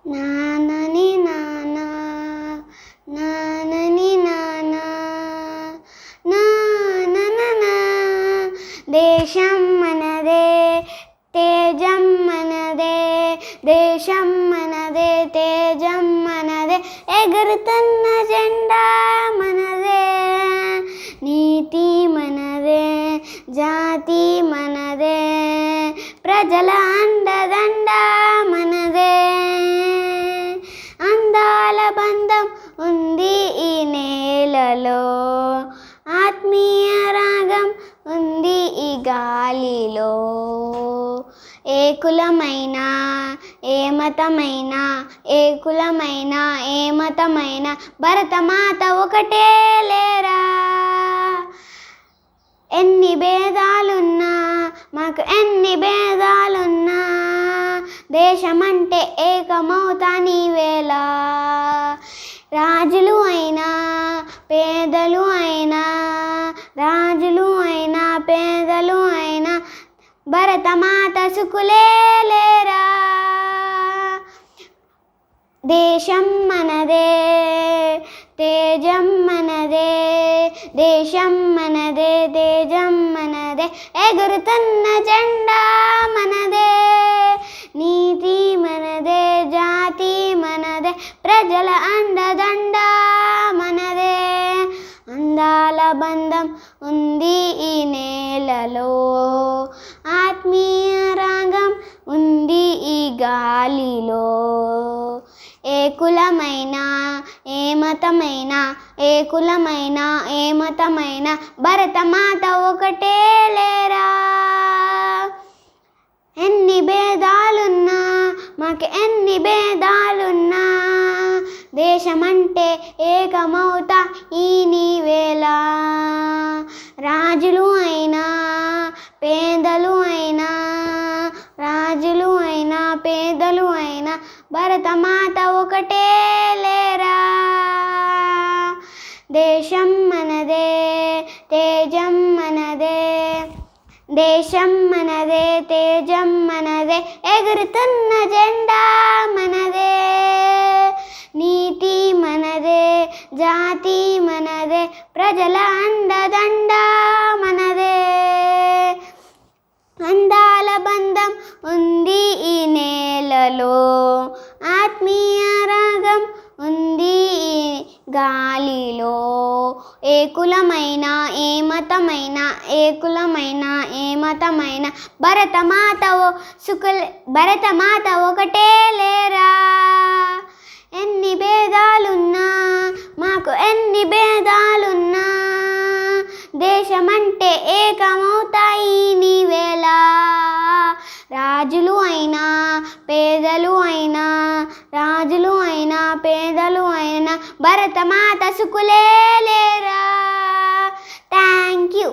నానని నానా నానని నానా నానననా దేశం మనదే తేజం మనదే దేశం మనదే తేజం మనదే ఎగురుతున్న జెండా మనదే నీతి మనదే జాతి మనదే ప్రజల అండదండ మనదే అందాల బంధం ఉంది ఈ నేలలో ఆత్మీయ రాగం ఉంది ఈ గాలిలో ఏ కులమైనా ఏ మతమైనా ఏ కులమైనా ఏ మతమైనా భరతమాత ఒకటే లేరా ఎన్ని భేదాలున్నా మాకు ఎన్ని భేదాలున్నా దేశమంటే ఏకమవుతా నీవేళ రాజులు అయినా పేదలు అయినా రాజులు అయినా పేదలు అయినా భరతమాత సుకులే లేరా దేశం మనదే తేజం మనదే దేశం మనదే తేజం మనదే ఎగురుతున్న జెండా మనదే నీతి మనదే జాతి మనదే ప్రజల అండదండ మనదే అందాల బంధం ఉంది ఈ నేలలో ఆత్మీయ రాగం ఉంది ఈ గాలిలో ఏ కులమైనా ఏ మతమైనా ఏ కులమైనా ఏ మతమైనా భరతమాత ఒకటే లేరా ఎన్ని భేదాలున్నా మాకు ఎన్ని భేదాలున్నా దేశమంటే ఏకమవుతా ఈ నీవేళ రాజులు అయినా పేదలు అయినా రాజులు అయినా పేదలు అయినా భరతమాత ఒకటే లేరా దేశం మనదే తేజం మనదే దేశం మనదే తేజం మనదే ఎగురుతున్న జెండా మనదే నీతి మనదే జాతి మనదే ప్రజల అండదండ మనదే అందాల బంధం ఉంది ఈ నేలలో ఆత్మీయ రాగం ఉంది ఈ గాలిలో ఏ కులమైనా ఏ మతమైనా ఏ కులమైనా ఏ మతమైనా భరతమాత ఒకటే లేరా ఎన్ని భేదాలున్నా మాకు ఎన్ని భేదాలున్నా దేశమంటే ఏకమవుతాయి నీవేళ రాజులు అయినా పేదలు అయినా రాజులు అయినా పేదలు అయినా భరతమాత సుకులే లేరా థ్యాంక్ యూ